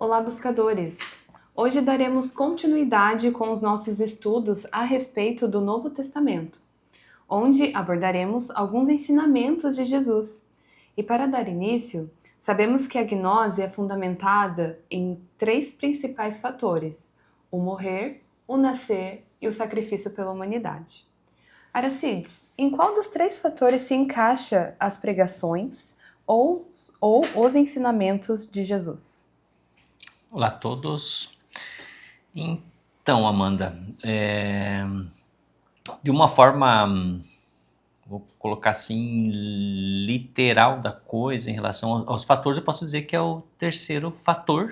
Olá, buscadores! Hoje daremos continuidade com os nossos estudos a respeito do Novo Testamento, onde abordaremos alguns ensinamentos de Jesus. E para dar início, sabemos que a gnose é fundamentada em três principais fatores: o morrer, o nascer e o sacrifício pela humanidade. Aracides, em qual dos três fatores se encaixa as pregações ou os ensinamentos de Jesus? Olá a todos. Então, Amanda, de uma forma, vou colocar assim, literal da coisa em relação aos fatores, eu posso dizer que é o terceiro fator,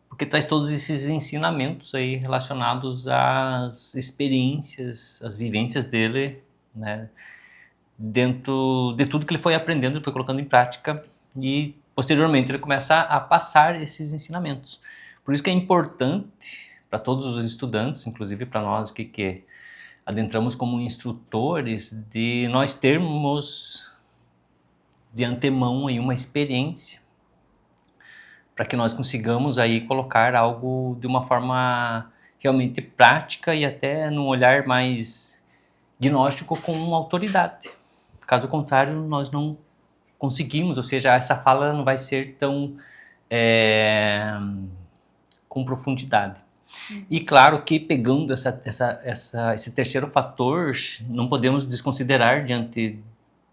porque traz todos esses ensinamentos aí relacionados às experiências, às vivências dele, né, dentro de tudo que ele foi aprendendo, ele foi colocando em prática e posteriormente ele começa a passar esses ensinamentos. Por isso que é importante para todos os estudantes, inclusive para nós que adentramos como instrutores, de nós termos de antemão aí uma experiência para que nós consigamos aí colocar algo de uma forma realmente prática e até num olhar mais gnóstico com autoridade. Caso contrário, nós não conseguimos, ou seja, essa fala não vai ser tão com profundidade. E claro que pegando esse terceiro fator, não podemos desconsiderar diante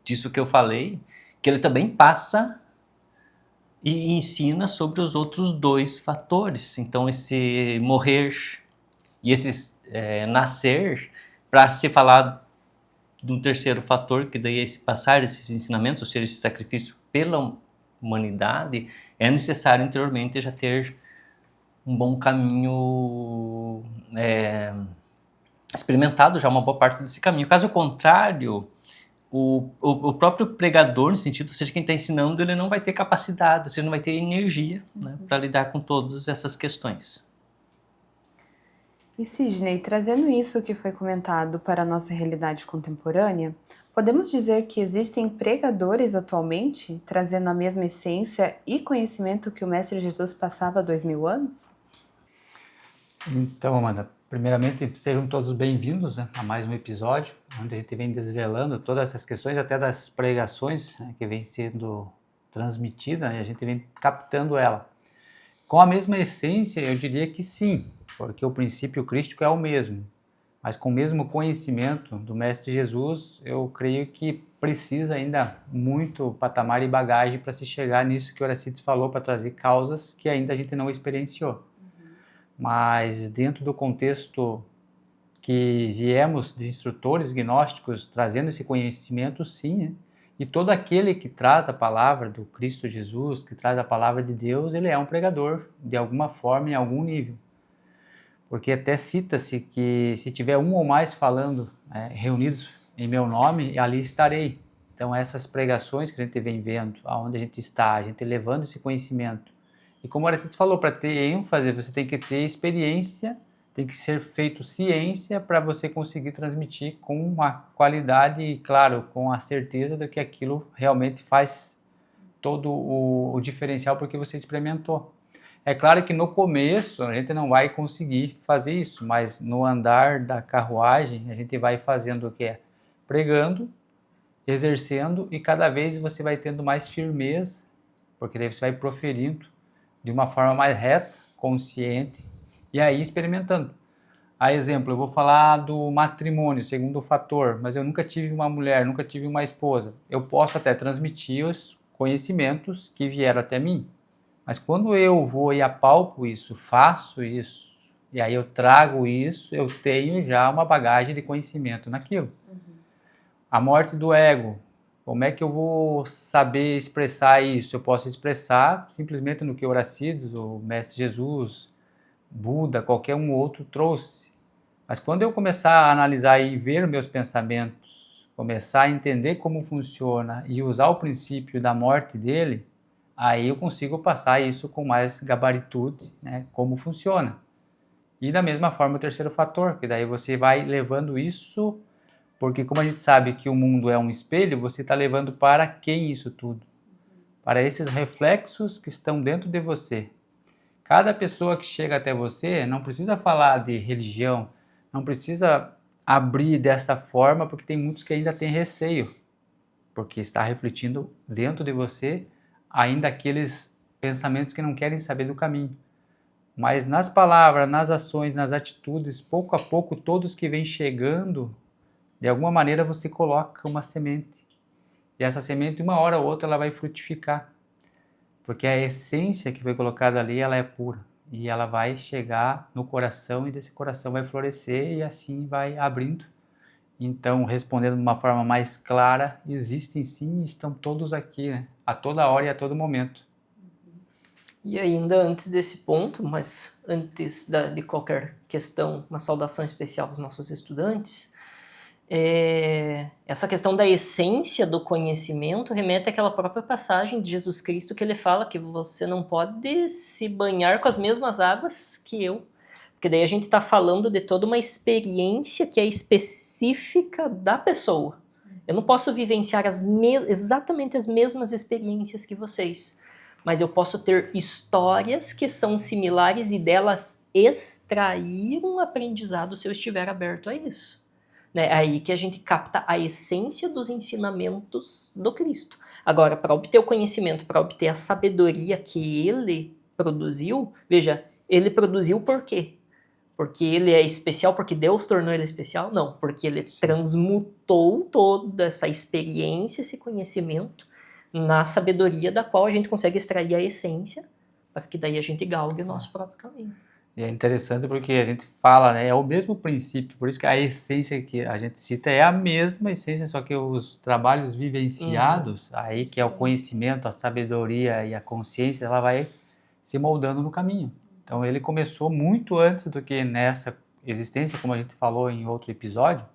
disso que eu falei, que ele também passa e ensina sobre os outros dois fatores. Então esse morrer e esse nascer, para se falar do terceiro fator, que daí é esse passar esses ensinamentos, ou seja, esse sacrifício pela humanidade, é necessário anteriormente já ter um bom caminho experimentado, já uma boa parte desse caminho. Caso contrário, o próprio pregador, no sentido, ou seja, quem está ensinando, ele não vai ter capacidade, ou seja, não vai ter energia, né, para lidar com todas essas questões. E Sidney, trazendo isso que foi comentado para a nossa realidade contemporânea, podemos dizer que existem pregadores atualmente trazendo a mesma essência e conhecimento que o Mestre Jesus passava há 2000 anos? Então, Amanda, primeiramente sejam todos bem-vindos, né, a mais um episódio, onde a gente vem desvelando todas essas questões, até das pregações, né, que vem sendo transmitida, e a gente vem captando ela. Com a mesma essência, eu diria que sim, porque o princípio crístico é o mesmo, mas com o mesmo conhecimento do Mestre Jesus, eu creio que precisa ainda muito patamar e bagagem para se chegar nisso que o Aracides falou, para trazer causas que ainda a gente não experienciou. Mas dentro do contexto que viemos de instrutores gnósticos trazendo esse conhecimento, sim, né? E todo aquele que traz a palavra do Cristo Jesus, que traz a palavra de Deus, ele é um pregador, de alguma forma, em algum nível. Porque até cita-se que se tiver um ou mais falando, reunidos em meu nome, ali estarei. Então essas pregações que a gente vem vendo, aonde a gente está, a gente levando esse conhecimento. E como o Aracides falou, para ter ênfase, você tem que ter experiência, tem que ser feito ciência para você conseguir transmitir com uma qualidade e, claro, com a certeza de que aquilo realmente faz todo o diferencial porque você experimentou. É claro que no começo a gente não vai conseguir fazer isso, mas no andar da carruagem a gente vai fazendo o que é pregando, exercendo e cada vez você vai tendo mais firmeza, porque daí você vai proferindo de uma forma mais reta, consciente e aí experimentando. A exemplo, eu vou falar do matrimônio, segundo fator, mas eu nunca tive uma mulher, nunca tive uma esposa. Eu posso até transmitir os conhecimentos que vieram até mim. Mas quando eu vou e apalpo isso, faço isso, e aí eu trago isso, eu tenho já uma bagagem de conhecimento naquilo. A morte do ego, como é que eu vou saber expressar isso? Eu posso expressar simplesmente no que Aracides, o Mestre Jesus, Buda, qualquer um outro trouxe. Mas quando eu começar a analisar e ver meus pensamentos, começar a entender como funciona e usar o princípio da morte dele, aí eu consigo passar isso com mais gabaritude, né, como funciona. E da mesma forma o terceiro fator, que daí você vai levando isso, porque como a gente sabe que o mundo é um espelho, você está levando para quem isso tudo? Para esses reflexos que estão dentro de você. Cada pessoa que chega até você não precisa falar de religião, não precisa abrir dessa forma, porque tem muitos que ainda têm receio, porque está refletindo dentro de você ainda aqueles pensamentos que não querem saber do caminho. Mas nas palavras, nas ações, nas atitudes, pouco a pouco, todos que vêm chegando, de alguma maneira você coloca uma semente. E essa semente, uma hora ou outra, ela vai frutificar. Porque a essência que foi colocada ali, ela é pura. E ela vai chegar no coração e desse coração vai florescer e assim vai abrindo. Então, respondendo de uma forma mais clara, existem sim e estão todos aqui, né? A toda hora e a todo momento. E ainda antes desse ponto, mas antes de qualquer questão, uma saudação especial aos nossos estudantes, essa questão da essência do conhecimento remete àquela própria passagem de Jesus Cristo que ele fala que você não pode se banhar com as mesmas águas que eu, porque daí a gente está falando de toda uma experiência que é específica da pessoa. Eu não posso vivenciar exatamente as mesmas experiências que vocês, mas eu posso ter histórias que são similares e delas extrair um aprendizado se eu estiver aberto a isso. É aí que a gente capta a essência dos ensinamentos do Cristo. Agora, para obter o conhecimento, para obter a sabedoria que ele produziu, veja, ele produziu por quê? Porque ele é especial, porque Deus tornou ele especial? Não, porque ele transmutou toda essa experiência, esse conhecimento, na sabedoria da qual a gente consegue extrair a essência, para que daí a gente galgue o nosso próprio caminho. E é interessante porque a gente fala, né, é o mesmo princípio, por isso que a essência que a gente cita é a mesma essência, só que os trabalhos vivenciados, aí que é o conhecimento, a sabedoria e a consciência, ela vai se moldando no caminho. Então ele começou muito antes do que nessa existência, como a gente falou em outro episódio,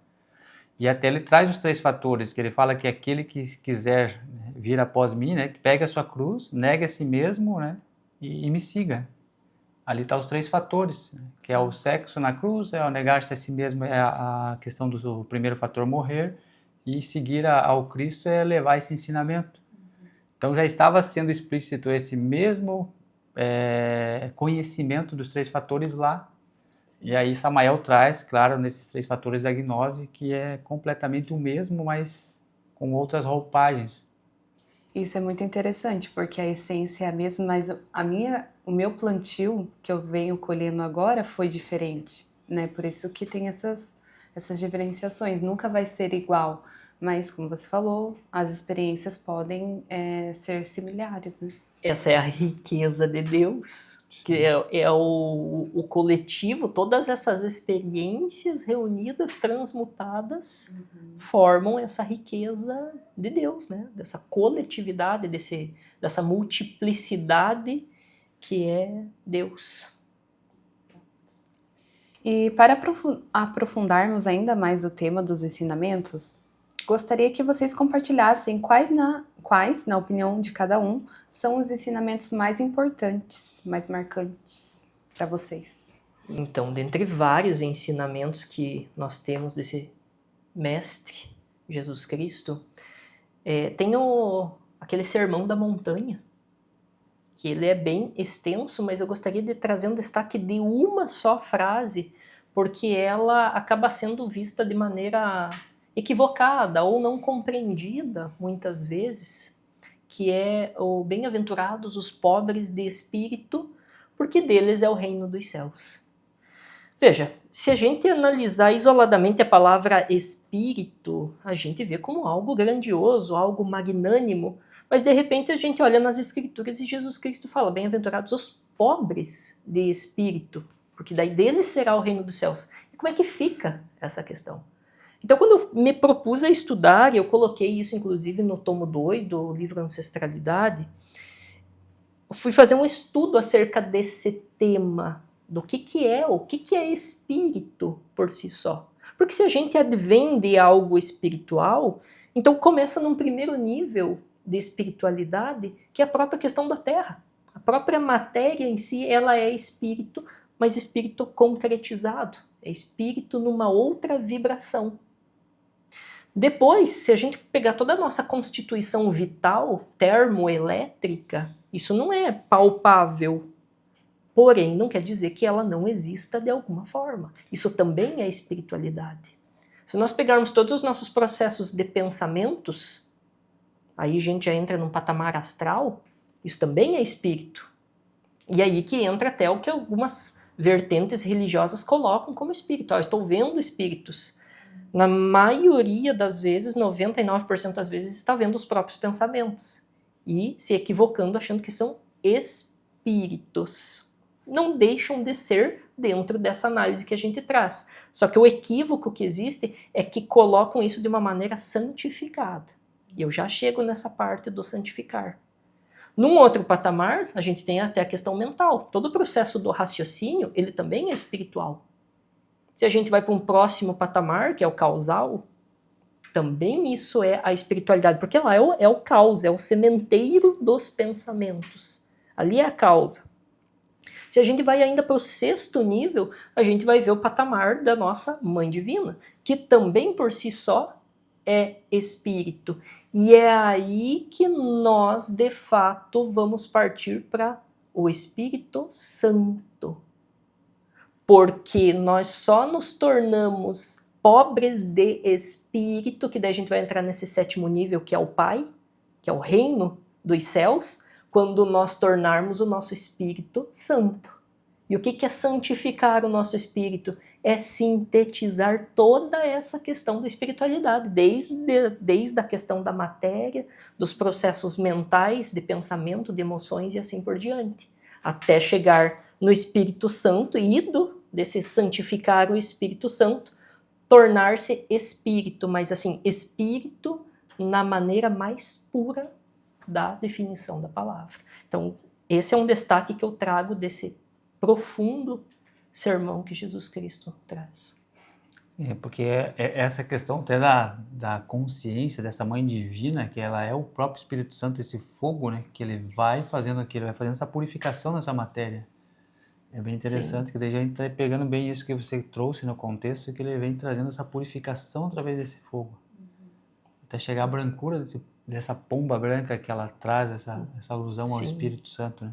e até ele traz os 3 fatores, que ele fala que aquele que quiser vir após mim, né, que pegue a sua cruz, negue a si mesmo, né, e me siga. Ali está os 3 fatores, né, que é o sexo na cruz, é o negar-se a si mesmo, é a questão do primeiro fator, morrer, e seguir ao Cristo é levar esse ensinamento. Então já estava sendo explícito esse mesmo conhecimento dos 3 fatores lá. E aí Samael traz, claro, nesses 3 fatores da gnose, que é completamente o mesmo, mas com outras roupagens. Isso é muito interessante, porque a essência é a mesma, mas o meu plantio que eu venho colhendo agora foi diferente, né? Por isso que tem essas diferenciações. Nunca vai ser igual, mas como você falou, as experiências podem ser similares, né? Essa é a riqueza de Deus, que é o coletivo, todas essas experiências reunidas, transmutadas, formam essa riqueza de Deus, né? Dessa coletividade, dessa multiplicidade que é Deus. E para aprofundarmos ainda mais o tema dos ensinamentos, gostaria que vocês compartilhassem quais, na opinião de cada um, são os ensinamentos mais importantes, mais marcantes para vocês. Então, dentre vários ensinamentos que nós temos desse mestre, Jesus Cristo, tem aquele sermão da montanha, que ele é bem extenso, mas eu gostaria de trazer um destaque de uma só frase, porque ela acaba sendo vista de maneira equivocada ou não compreendida, muitas vezes, que é o bem-aventurados os pobres de espírito, porque deles é o reino dos céus. Veja, se a gente analisar isoladamente a palavra espírito, a gente vê como algo grandioso, algo magnânimo, mas de repente a gente olha nas escrituras e Jesus Cristo fala, bem-aventurados os pobres de espírito, porque daí deles será o reino dos céus. E como é que fica essa questão? Então, quando eu me propus a estudar, eu coloquei isso inclusive no tomo 2 do livro Ancestralidade, eu fui fazer um estudo acerca desse tema, do que é espírito por si só. Porque se a gente advém de algo espiritual, então começa num primeiro nível de espiritualidade, que é a própria questão da Terra. A própria matéria em si, ela é espírito, mas espírito concretizado. É espírito numa outra vibração. Depois, se a gente pegar toda a nossa constituição vital, termoelétrica, isso não é palpável. Porém, não quer dizer que ela não exista de alguma forma. Isso também é espiritualidade. Se nós pegarmos todos os nossos processos de pensamentos, aí a gente já entra num patamar astral, isso também é espírito. E aí que entra até o que algumas vertentes religiosas colocam como espírito. Eu estou vendo espíritos. Na maioria das vezes, 99% das vezes, está vendo os próprios pensamentos. E se equivocando, achando que são espíritos. Não deixam de ser dentro dessa análise que a gente traz. Só que o equívoco que existe é que colocam isso de uma maneira santificada. E eu já chego nessa parte do santificar. Num outro patamar, a gente tem até a questão mental. Todo o processo do raciocínio, ele também é espiritual. Se a gente vai para um próximo patamar, que é o causal, também isso é a espiritualidade, porque lá é o caos, é o sementeiro dos pensamentos. Ali é a causa. Se a gente vai ainda para o 6º nível, a gente vai ver o patamar da nossa Mãe Divina, que também por si só é espírito. E é aí que nós, de fato, vamos partir para o Espírito Santo. Porque nós só nos tornamos pobres de espírito, que daí a gente vai entrar nesse 7º nível, que é o Pai, que é o reino dos céus, quando nós tornarmos o nosso Espírito Santo. E o que é santificar o nosso espírito? É sintetizar toda essa questão da espiritualidade, desde a questão da matéria, dos processos mentais, de pensamento, de emoções e assim por diante, até chegar no Espírito Santo e desse santificar o Espírito Santo, tornar-se espírito, mas assim, espírito na maneira mais pura da definição da palavra. Então, esse é um destaque que eu trago desse profundo sermão que Jesus Cristo traz. Sim, porque é essa questão até da consciência dessa Mãe Divina, que ela é o próprio Espírito Santo, esse fogo, né, que ele vai fazendo aquilo, vai fazendo essa purificação nessa matéria. É bem interessante. Sim. Que daí a gente está pegando bem isso que você trouxe no contexto, que ele vem trazendo essa purificação através desse fogo. Até chegar à brancura dessa pomba branca que ela traz, essa alusão ao Espírito Santo, né?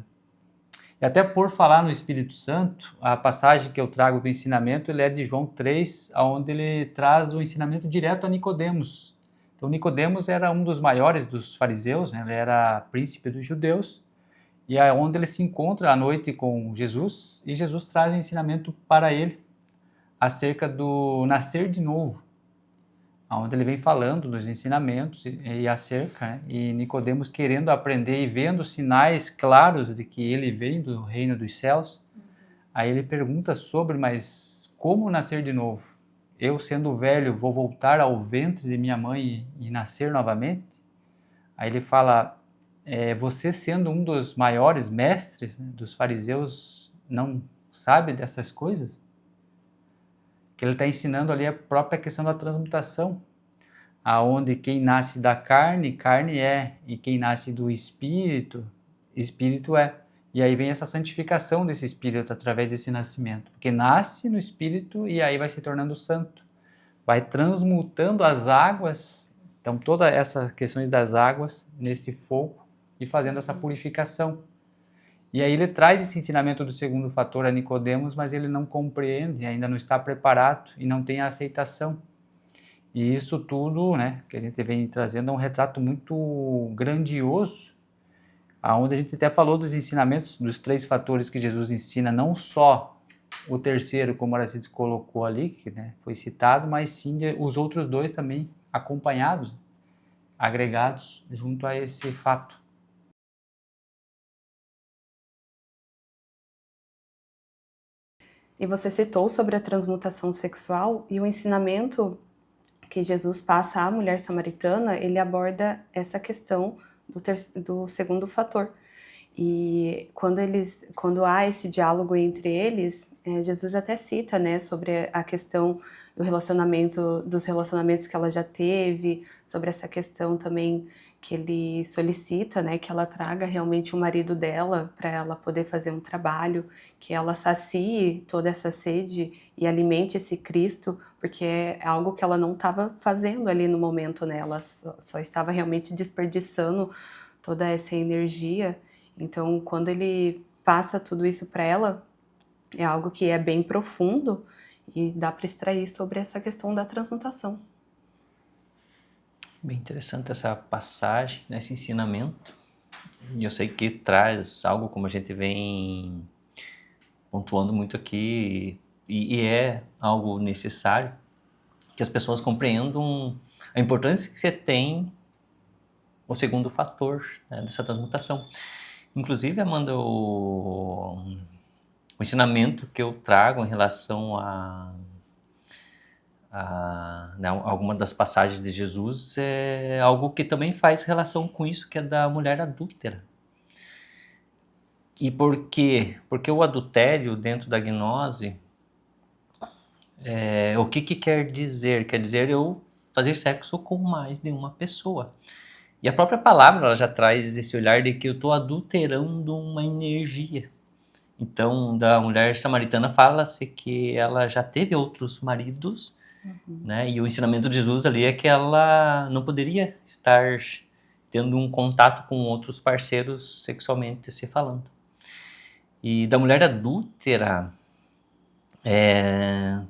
E até por falar no Espírito Santo, a passagem que eu trago do ensinamento, ele é de João 3, onde ele traz o ensinamento direto a Nicodemos. Então Nicodemos era um dos maiores dos fariseus, né? Ele era príncipe dos judeus, e é onde ele se encontra à noite com Jesus, e Jesus traz um ensinamento para ele acerca do nascer de novo, onde ele vem falando dos ensinamentos e acerca, né? E Nicodemos querendo aprender e vendo sinais claros de que ele vem do reino dos céus, aí ele pergunta sobre, mas como nascer de novo? Eu, sendo velho, vou voltar ao ventre de minha mãe e nascer novamente? Aí ele fala, você sendo um dos maiores mestres, né, dos fariseus, não sabe dessas coisas? Que ele está ensinando ali a própria questão da transmutação, aonde quem nasce da carne, carne é, e quem nasce do espírito, espírito é. E aí vem essa santificação desse espírito através desse nascimento, porque nasce no espírito e aí vai se tornando santo, vai transmutando as águas, então todas essas questões das águas nesse fogo e fazendo essa purificação. E aí ele traz esse ensinamento do 2º fator a Nicodemos, mas ele não compreende, ainda não está preparado e não tem a aceitação. E isso tudo, né, que a gente vem trazendo é um retrato muito grandioso, onde a gente até falou dos ensinamentos, dos 3 fatores que Jesus ensina, não só o 3º, como Aracides colocou ali, que, né, foi citado, mas sim os outros 2 também acompanhados, agregados junto a esse fato. E você citou sobre a transmutação sexual e o ensinamento que Jesus passa à mulher samaritana, ele aborda essa questão do 2º fator. E quando há esse diálogo entre eles, Jesus até cita, né, sobre a questão dos relacionamentos que ela já teve, sobre essa questão também que ele solicita, né, que ela traga realmente o marido dela para ela poder fazer um trabalho, que ela sacie toda essa sede e alimente esse Cristo, porque é algo que ela não estava fazendo ali no momento, né, ela só estava realmente desperdiçando toda essa energia. Então, quando ele passa tudo isso para ela, é algo que é bem profundo e dá para extrair sobre essa questão da transmutação. Bem interessante essa passagem, esse ensinamento. E eu sei que traz algo como a gente vem pontuando muito aqui, e é algo necessário, que as pessoas compreendam a importância que você tem o segundo fator, né, dessa transmutação. Inclusive, Amanda, o ensinamento que eu trago em relação né, alguma das passagens de Jesus é algo que também faz relação com isso, que é da mulher adúltera. E por quê? Porque o adultério dentro da gnose, o que quer dizer? Quer dizer eu fazer sexo com mais de uma pessoa. E a própria palavra ela já traz esse olhar de que eu estou adulterando uma energia. Então, da mulher samaritana fala-se que ela já teve outros maridos, né? E o ensinamento de Jesus ali é que ela não poderia estar tendo um contato com outros parceiros sexualmente se falando. E da mulher adúltera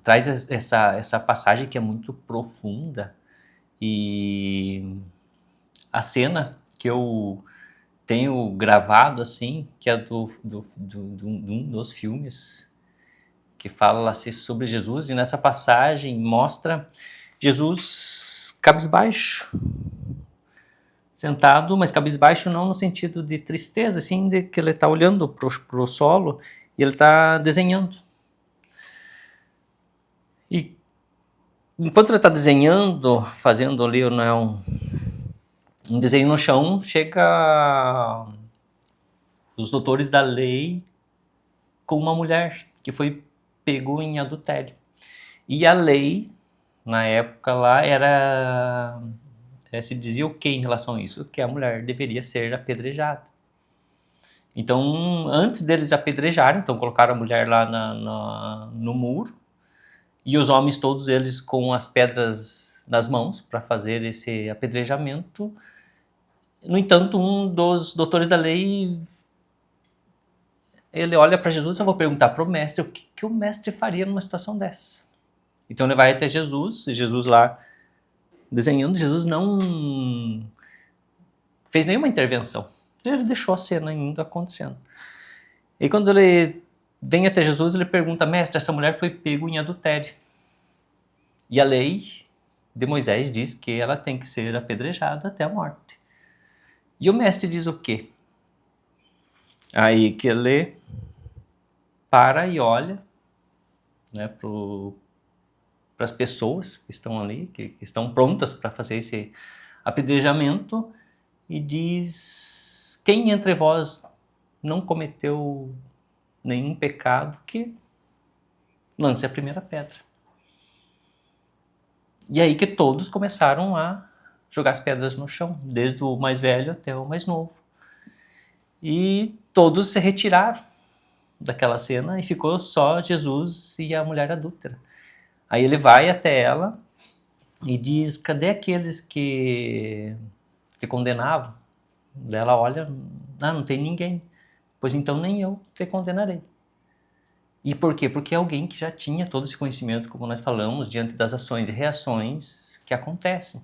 traz essa passagem que é muito profunda, e a cena que eu tenho gravado assim, que é de um dos filmes que fala assim, sobre Jesus, e nessa passagem mostra Jesus cabisbaixo, sentado, mas cabisbaixo não no sentido de tristeza, assim, de que ele está olhando para o solo e ele está desenhando. E enquanto ele está desenhando, fazendo ali, né, um desenho no chão, chega os doutores da lei com uma mulher que foi pego em adultério. E a lei, na época lá, era... se dizia o que em relação a isso? Que a mulher deveria ser apedrejada. Então, antes deles apedrejarem, então colocaram a mulher lá no muro, e os homens todos eles com as pedras nas mãos para fazer esse apedrejamento. No entanto, um dos doutores da lei, ele olha para Jesus, eu vou perguntar para o mestre o que o mestre faria numa situação dessa. Então ele vai até Jesus, e Jesus lá desenhando, Jesus não fez nenhuma intervenção. Ele deixou a cena ainda acontecendo. E quando ele vem até Jesus, ele pergunta, mestre, essa mulher foi pego em adultério. E a lei de Moisés diz que ela tem que ser apedrejada até a morte. E o mestre diz o quê? Aí que ele para e olha, né, para as pessoas que estão ali, que estão prontas para fazer esse apedrejamento, e diz, quem entre vós não cometeu nenhum pecado, que lance a primeira pedra. E aí que todos começaram a jogar as pedras no chão, desde o mais velho até o mais novo. E todos se retiraram daquela cena e ficou só Jesus e a mulher adúltera. Aí ele vai até ela e diz, cadê aqueles que te condenavam? Ela olha, não tem ninguém. Pois então nem eu te condenarei. E por quê? Porque é alguém que já tinha todo esse conhecimento, como nós falamos, diante das ações e reações que acontecem.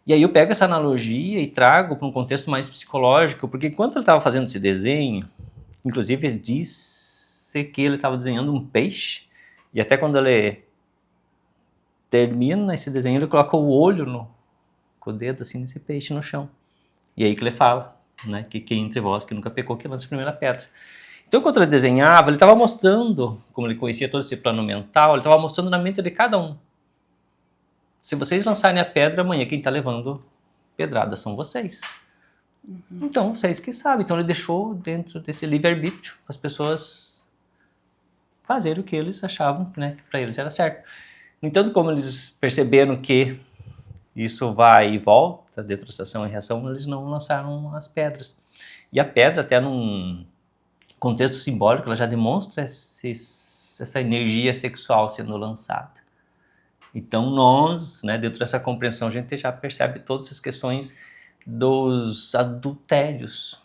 E aí eu pego essa analogia e trago para um contexto mais psicológico, porque enquanto ele estava fazendo esse desenho, inclusive disse que ele estava desenhando um peixe, e até quando ele termina esse desenho, ele coloca o olho com o dedo assim nesse peixe no chão. E aí que ele fala, né, que quem entre vós que nunca pecou, que lance a primeira pedra. Então, enquanto ele desenhava, ele estava mostrando, como ele conhecia todo esse plano mental, ele estava mostrando na mente de cada um. Se vocês lançarem a pedra, amanhã quem está levando pedrada são vocês. Então, vocês que sabem. Então, ele deixou dentro desse livre-arbítrio as pessoas fazerem o que eles achavam, né, que para eles era certo. No entanto, como eles perceberam que isso vai e volta dentro da ação e reação, eles não lançaram as pedras. E a pedra, até num contexto simbólico, ela já demonstra essa energia sexual sendo lançada. Então nós, né, dentro dessa compreensão, a gente já percebe todas as questões dos adultérios.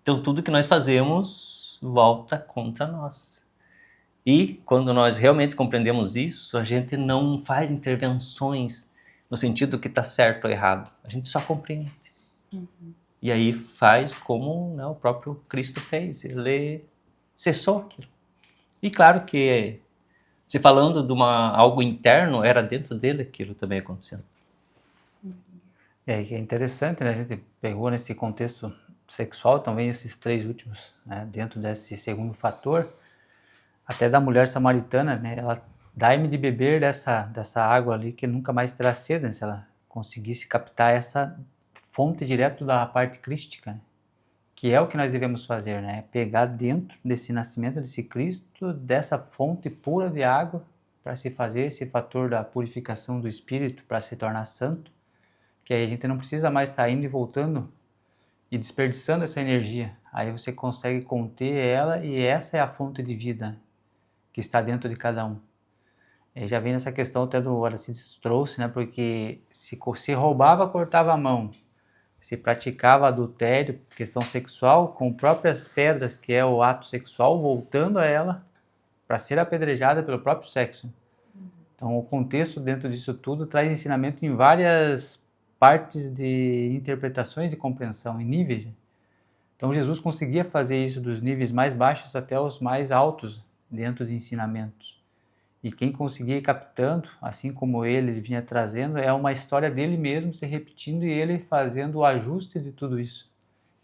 Então tudo que nós fazemos volta contra nós. E quando nós realmente compreendemos isso, a gente não faz intervenções no sentido que está certo ou errado. A gente só compreende. E aí faz como, né, o próprio Cristo fez. Ele cessou aquilo. E claro que, se falando de algo interno, era dentro dele aquilo também acontecendo. É interessante, né? A gente pegou nesse contexto sexual também esses 3 últimos, né? Dentro desse segundo fator, até da mulher samaritana, né? Ela dá-me de beber dessa água ali que nunca mais terá sede, né? Se ela conseguisse captar essa fonte direto da parte crística, né? Que é o que nós devemos fazer, né? Pegar dentro desse nascimento desse Cristo, dessa fonte pura de água, para se fazer esse fator da purificação do espírito, para se tornar santo, que aí a gente não precisa mais estar indo e voltando e desperdiçando essa energia. Aí você consegue conter ela e essa é a fonte de vida que está dentro de cada um. E já vem nessa questão até do Aristides trouxe, né? Porque se roubava, cortava a mão. Se praticava adultério, questão sexual, com próprias pedras, que é o ato sexual, voltando a ela para ser apedrejada pelo próprio sexo. Então, o contexto dentro disso tudo traz ensinamento em várias partes de interpretações e compreensão, em níveis. Então, Jesus conseguia fazer isso dos níveis mais baixos até os mais altos dentro de ensinamentos. E quem conseguia ir captando, assim como ele vinha trazendo, é uma história dele mesmo se repetindo e ele fazendo o ajuste de tudo isso.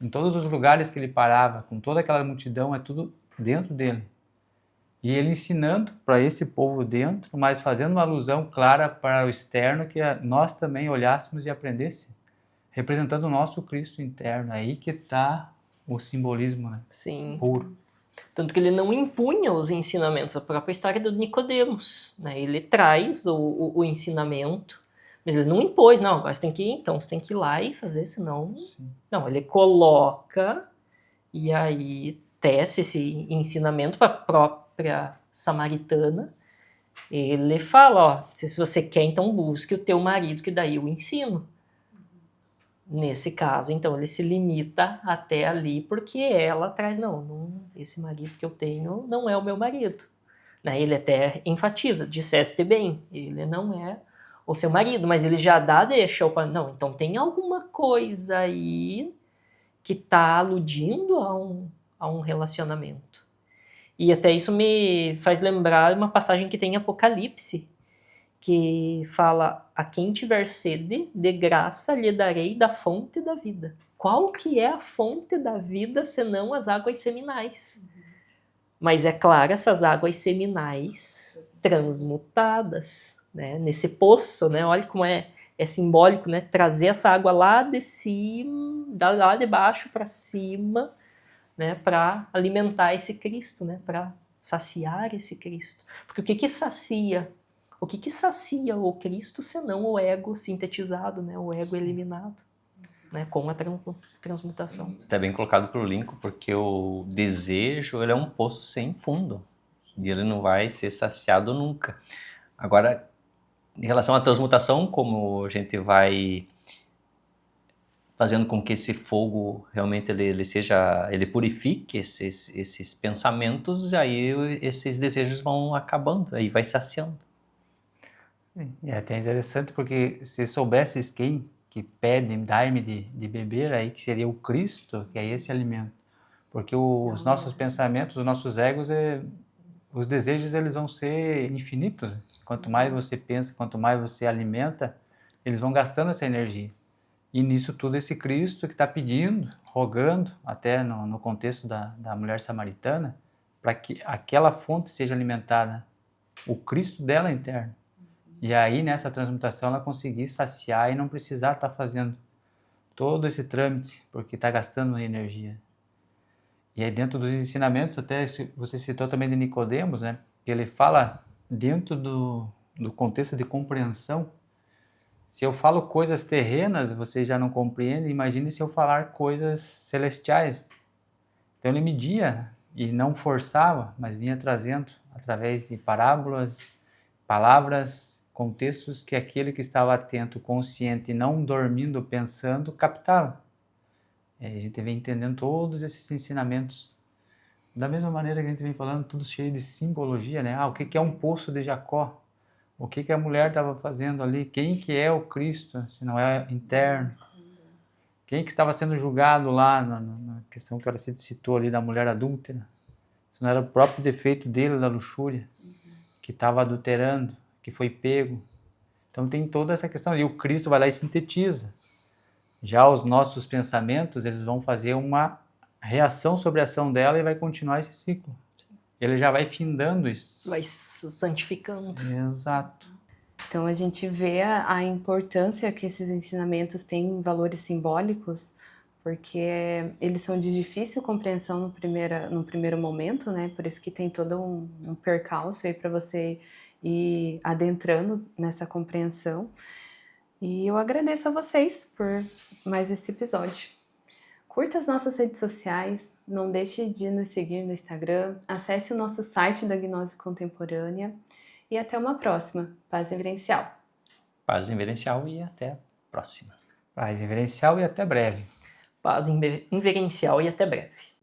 Em todos os lugares que ele parava, com toda aquela multidão, é tudo dentro dele. E ele ensinando para esse povo dentro, mas fazendo uma alusão clara para o externo, que nós também olhássemos e aprendêssemos, representando o nosso Cristo interno. Aí que está o simbolismo, né? Sim. Puro. Tanto que ele não impunha os ensinamentos, a própria história do Nicodemos, né? Ele traz o ensinamento, mas ele não impôs, não, agora você tem que ir, então você tem que ir lá e fazer, senão... Sim. Não, ele coloca e aí tece esse ensinamento para a própria samaritana. Ele fala, ó, se você quer, então busque o teu marido, que daí eu ensino. Nesse caso, então, ele se limita até ali, porque ela traz, não, esse marido que eu tenho não é o meu marido. Né? Ele até enfatiza, disseste bem, ele não é o seu marido, mas ele já deixa, não, então tem alguma coisa aí que está aludindo a um relacionamento. E até isso me faz lembrar uma passagem que tem em Apocalipse, que fala, a quem tiver sede, de graça lhe darei da fonte da vida. Qual que é a fonte da vida, senão as águas seminais? Mas é claro, essas águas seminais transmutadas, né? Nesse poço, né? Olha como é simbólico, né? Trazer essa água lá de cima, lá de baixo para cima, né? Para alimentar esse Cristo, né? Para saciar esse Cristo. Porque o que sacia? O que sacia o Cristo, senão o ego sintetizado, né? O ego eliminado, né? Com a transmutação. Está bem colocado para o Lincoln, porque o desejo ele é um poço sem fundo e ele não vai ser saciado nunca. Agora, em relação à transmutação, como a gente vai fazendo com que esse fogo realmente ele purifique esses pensamentos, aí esses desejos vão acabando, aí vai saciando. Sim. E é até interessante porque se soubesses quem que pede, dai-me de beber, aí que seria o Cristo, que é esse alimento. Porque os nossos pensamentos, os nossos egos, os desejos, eles vão ser infinitos. Quanto mais você pensa, quanto mais você alimenta, eles vão gastando essa energia. E nisso tudo esse Cristo que está pedindo, rogando, até no contexto da mulher samaritana, para que aquela fonte seja alimentada, o Cristo dela interno. E aí, nessa transmutação, ela conseguir saciar e não precisar estar fazendo todo esse trâmite, porque está gastando energia. E aí, dentro dos ensinamentos, até você citou também de Nicodemos, né? Ele fala, dentro do contexto de compreensão, se eu falo coisas terrenas, você já não compreende, imagine se eu falar coisas celestiais. Então, ele media e não forçava, mas vinha trazendo, através de parábolas, palavras, contextos que aquele que estava atento, consciente, não dormindo, pensando, captava. E a gente vem entendendo todos esses ensinamentos Da mesma maneira que a gente vem falando, tudo cheio de simbologia, né? O que é um poço de Jacó? O que a mulher estava fazendo ali? Quem que é o Cristo, se não é interno? Quem que estava sendo julgado lá na questão que ela citou ali da mulher adúltera? Se não era o próprio defeito dele, da luxúria, que estava adulterando, que foi pego. Então tem toda essa questão. E o Cristo vai lá e sintetiza. Já os nossos pensamentos, eles vão fazer uma reação sobre a ação dela e vai continuar esse ciclo. Ele já vai findando isso. Vai se santificando. Exato. Então a gente vê a importância que esses ensinamentos têm em valores simbólicos, porque eles são de difícil compreensão no primeiro momento, né? Por isso que tem todo um percalço aí para você ir adentrando nessa compreensão. E eu agradeço a vocês por mais esse episódio. Curta as nossas redes sociais, não deixe de nos seguir no Instagram, acesse o nosso site da Gnose Contemporânea e até uma próxima. Paz Inverencial. Paz inverencial e até a próxima. Paz inverencial e até breve. Paz inverencial e até breve.